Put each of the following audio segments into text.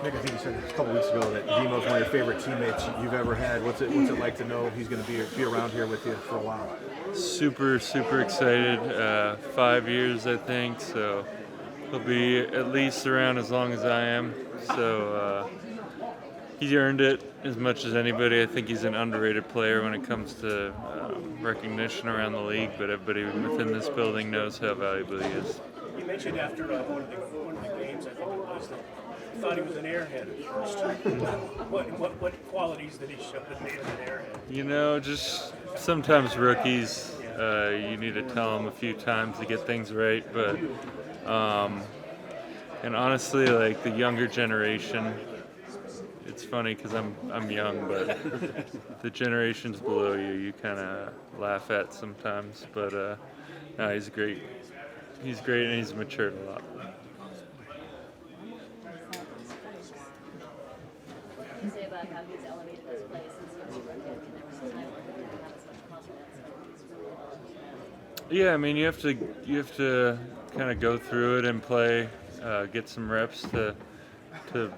Nick, I think you said a couple weeks ago that Deemo's one of your favorite teammates you've ever had. What's it like to know he's going to be around here with you for a while? Super excited. 5 years, I think, so he'll be at least around as long as I am. So he's earned it as much as anybody. I think he's an underrated player when it comes to recognition around the league, but everybody within this building knows how valuable he is. You mentioned after one of the games, I think it was, that you thought he was an airhead at first. What qualities did he show that made him an airhead? You know, just sometimes rookies, you need to tell them a few times to get things right, but and honestly, like the younger generation, it's funny because I'm young, but the generations below you kind of laugh at sometimes. But no, he's great. He's great, and he's matured a lot. What can you say about how he's elevated his play since he was a rookie? I mean, there was a time where he didn't have as much confidence, and he's really developed. Yeah, I mean, you have to kind of go through it and play, get some reps to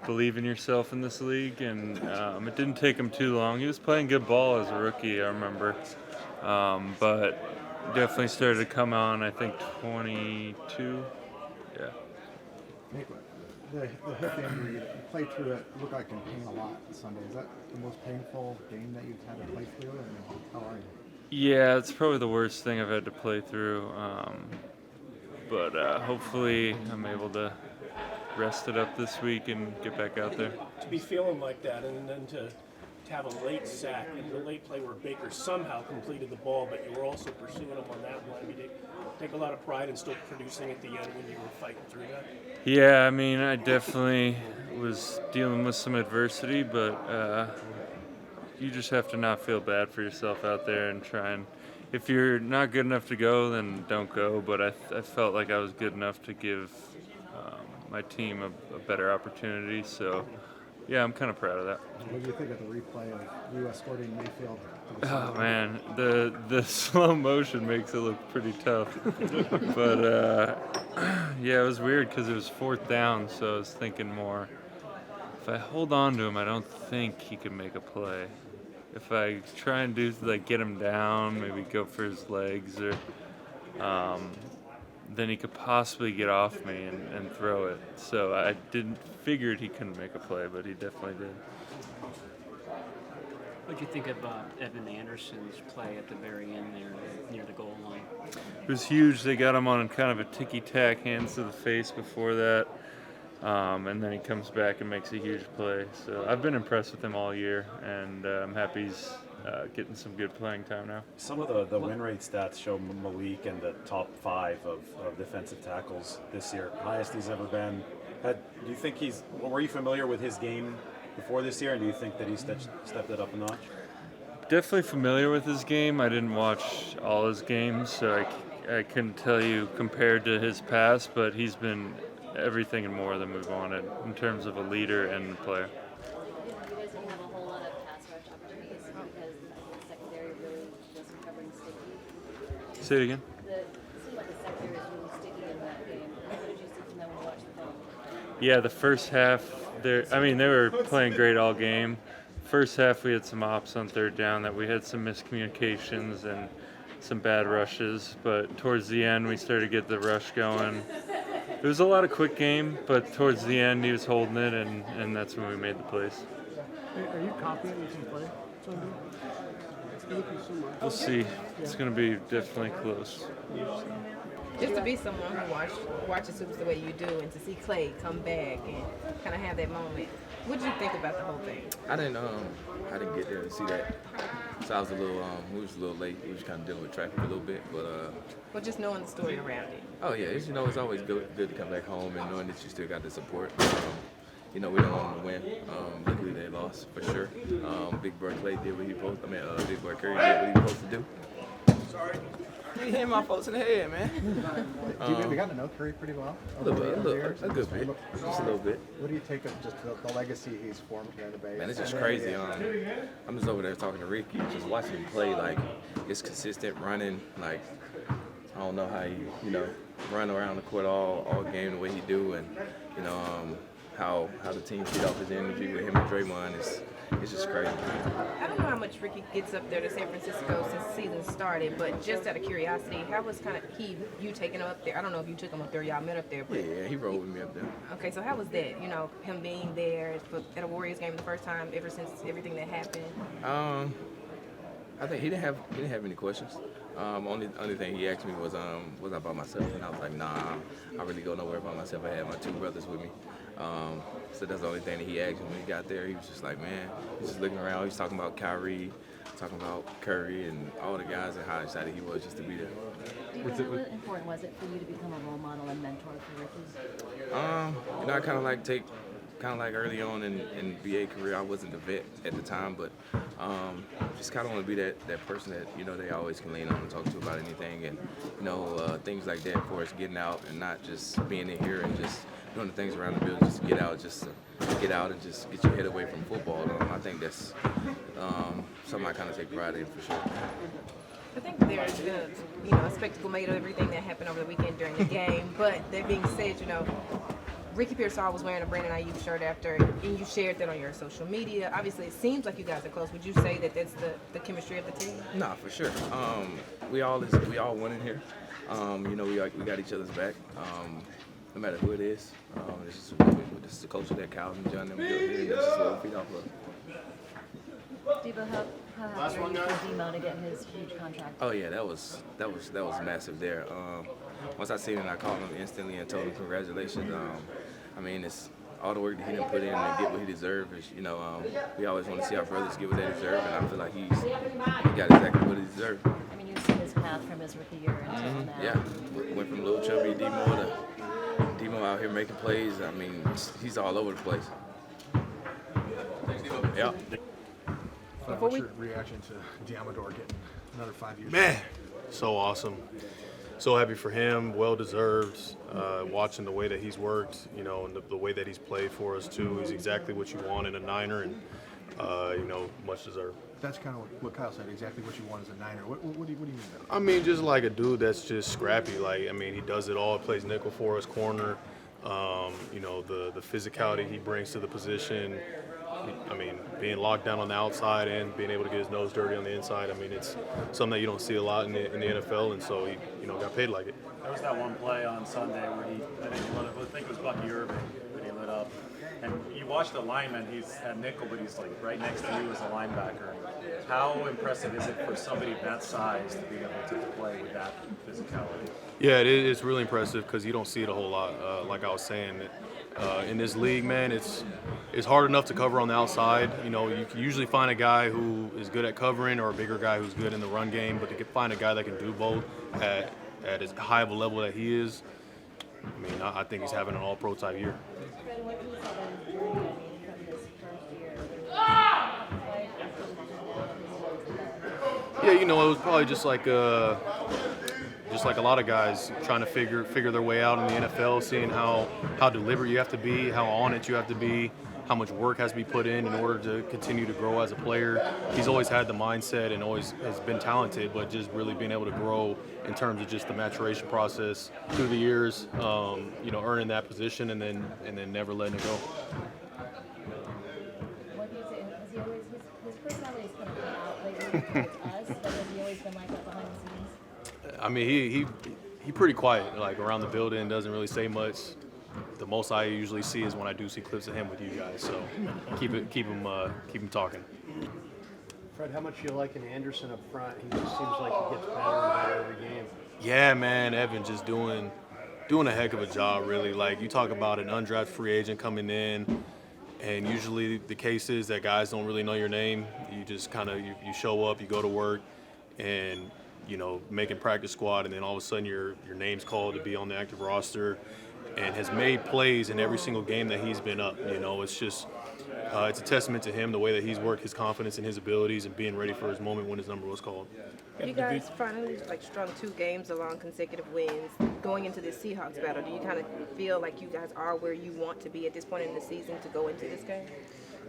believe in yourself in this league, and it didn't take him too long. He was playing good ball as a rookie, I remember, but definitely started to come on, I think, 22. Yeah. The hip injury, you played through it, looked like in pain a lot Sunday. Is that the most painful game that you've had to play through? And how are you? Yeah, it's probably the worst thing I've had to play through, but hopefully I'm able to rest it up this week and get back out there. To be feeling like that, and then to have a late sack and the late play where Baker somehow completed the ball, but you were also pursuing him on that one. I mean, take a lot of pride in still producing at the end when you were fighting through that. Yeah, I mean, I definitely was dealing with some adversity, but you just have to not feel bad for yourself out there and try and, if you're not good enough to go, then don't go. But I felt like I was good enough to give my team a better opportunity. So, yeah, I'm kind of proud of that. What do you think of the replay of you escorting Mayfield? Oh man, the slow motion makes it look pretty tough. But yeah, it was weird because it was 4th down, so I was thinking more. If I hold on to him, I don't think he can make a play. If I try and get him down, maybe go for his legs, or then he could possibly get off me and throw it. So I figured he couldn't make a play, but he definitely did. What do you think of Evan Anderson's play at the very end there near the goal line? It was huge. They got him on kind of a ticky-tack, hands to the face before that, and then he comes back and makes a huge play. So I've been impressed with him all year, and I'm happy he's getting some good playing time now. Some of the win rate stats show Malik in the top 5 of defensive tackles this year. Highest he's ever been. Do you think were you familiar with his game before this year, and do you think that he stepped it up a notch? Definitely familiar with his game. I didn't watch all his games, so I couldn't tell you compared to his past, but he's been everything and more than we've wanted in terms of a leader and player. You guys didn't have a whole lot of pass rush opportunities because the secondary really wasn't covering sticky. Say it again. It seemed like the secondary was really sticky in that game. What did you see from them when you watched the film? Yeah, the first half, they were playing great all game. First half, we had some ops on 3rd down that we had some miscommunications and some bad rushes, but towards the end, we started to get the rush going. It was a lot of quick game, but towards the end, he was holding it, and that's when we made the plays. Are you confident you can play Sunday? Thank you so much. We'll see. It's going to be definitely close. Just to be someone who watches hoops the way you do, and to see Clay come back and kind of have that moment, what did you think about the whole thing? I didn't get there to see that. So I was we was a little late. We was kind of dealing with traffic a little bit, but. Well, just knowing the story around it. Oh yeah, it's always good to come back home and knowing that you still got the support. We don't want them to win. Luckily they lost for sure. Big Boy Clay did what he supposed. Big Boy Curry did what he supposed to do. Sorry. You hit my folks in the head, man. We got to know Curry pretty well. A good bit. Just a little bit. What do you take of just the legacy he's formed here in the Bay? Man, it's just crazy. I'm just over there talking to Ricky, just watching him play. Like, it's consistent running. Like, I don't know how he, run around the court all game the way he do, and how the team feed off his energy with him and Draymond it's just crazy. I don't know how much Ricky gets up there to San Francisco since the season started, but just out of curiosity, how was kind of you taking him up there? I don't know if you took him up there, y'all met up there, but Yeah, he rolled with me up there. okay, so how was that? You know, him being there at a Warriors game the first time ever since everything that happened. I think he didn't have any questions. Only thing he asked me was I by myself, and I was like, nah, I really go nowhere by myself. I had my 2 brothers with me. So that's the only thing that he asked me when he got there. He was just like, man, he's just looking around. He's talking about Kyrie, talking about Curry, and all the guys, and how excited he was just to be there. How important was it for you to become a role model and mentor for Ricky? I kind of like early on in BA career, I wasn't the vet at the time, but just kind of want to be that person that they always can lean on and talk to about anything, and things like that for us getting out and not just being in here and just doing the things around the building, just to get out, and just get your head away from football. I think that's something I kind of take pride in for sure. I think there's been a spectacle made of everything that happened over the weekend during the game. But that being said, Ricky Pearsall was wearing a Brandon Ayuk shirt after, and you shared that on your social media. Obviously, it seems like you guys are close. Would you say that that's the chemistry of the team? Nah, for sure. We all won in here. We got each other's back. No matter who it is. This is the culture that Calvin, John, and we built here. This is what we feed off of. Deebo, how happy are you for Demo to get his huge contract? Oh yeah, that was massive there. Once I seen it, I called him instantly and told him congratulations. It's all the work that he didn't put in and get what he deserved. We always want to see our brothers get what they deserve, and I feel like he got exactly what he deserved. I mean, you've seen his path from his rookie year until now. Yeah, went from little chubby Demo to Demo out here making plays. He's all over the place. Yeah. What's your reaction to Deommodore getting another 5 years? Man, so awesome. So happy for him, well deserved. Watching the way that he's worked, and the way that he's played for us too. He's exactly what you want in a Niner, and much deserved. That's kind of what Kyle said, exactly what you want as a Niner. What do you mean by that? I mean, just like a dude that's just scrappy. He does it all. Plays nickel for us, corner. The physicality he brings to the position. Being locked down on the outside and being able to get his nose dirty on the inside. It's something that you don't see a lot in the NFL, and so he, got paid like it. There was that one play on Sunday where I think it was Bucky Irving that he lit up. And you watch the lineman, he's at nickel, but he's like right next to you as a linebacker. How impressive is it for somebody that size to be able to play with that physicality? Yeah, it's really impressive because you don't see it a whole lot. Like I was saying, in this league, man, it's hard enough to cover on the outside. You can usually find a guy who is good at covering or a bigger guy who's good in the run game, but to find a guy that can do both at as high of a level that he is, I think he's having an all-pro type year. Fred, what can you say about his journey from this first year? Yeah, it was probably just like a lot of guys trying to figure their way out in the NFL, seeing how deliberate you have to be, how on it you have to be, how much work has to be put in order to continue to grow as a player. He's always had the mindset and always has been talented, but just really being able to grow in terms of just the maturation process through the years, earning that position and then never letting it go. What do you say? Has he always his personality is kind of come out lately towards us, but has he always been like that behind the scenes? He pretty quiet, like around the building, doesn't really say much. The most I usually see is when I do see clips of him with you guys. So keep him talking. Fred, how much you liking Anderson up front? He just seems like he gets better and better every game. Yeah, man, Evan just doing a heck of a job, really. Like, you talk about an undrafted free agent coming in, and usually the case is that guys don't really know your name. You just kind of you show up, you go to work, and making practice squad, and then all of a sudden your name's called to be on the active roster, and has made plays in every single game that he's been up. It's just it's a testament to him, the way that he's worked, his confidence in his abilities, and being ready for his moment when his number was called. You guys finally strung 2 games along consecutive wins. Going into this Seahawks battle, do you kind of feel like you guys are where you want to be at this point in the season to go into this game?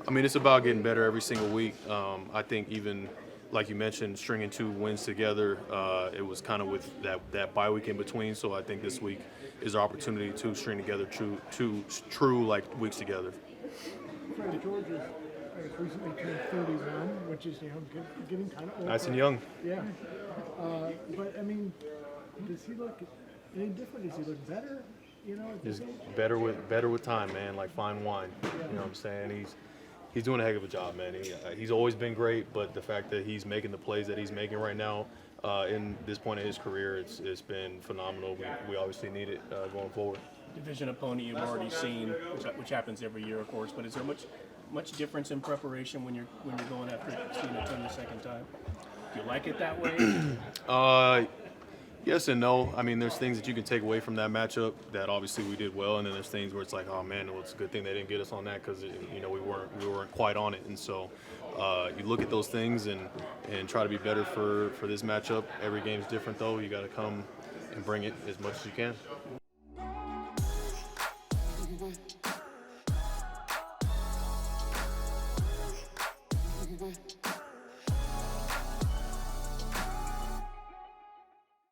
It's about getting better every single week. I think even like you mentioned, stringing 2 wins together. It was kind of with that bye week in between. So I think this week is our opportunity to string together two true like weeks together. Fred George has recently turned 31, which is getting kind of old. Nice and young. Yeah. But I mean, does he look any different? Does he look better? You know, Just better with time, man. Like fine wine. You know what I'm saying? He's doing a heck of a job, man. He's always been great, but the fact that he's making the plays that he's making right now, in this point in his career, it's been phenomenal. We obviously need it going forward. Division opponent you've already seen, which happens every year, of course. But is there much difference in preparation when you're going after seeing a team the second time? Do you like it that way? Yes and no. I mean, there's things that you can take away from that matchup that obviously we did well, and then there's things where it's like, oh man, well, it's a good thing they didn't get us on that because we weren't quite on it. And so you look at those things and try to be better for this matchup. Every game's different though. You got to come and bring it as much as you can.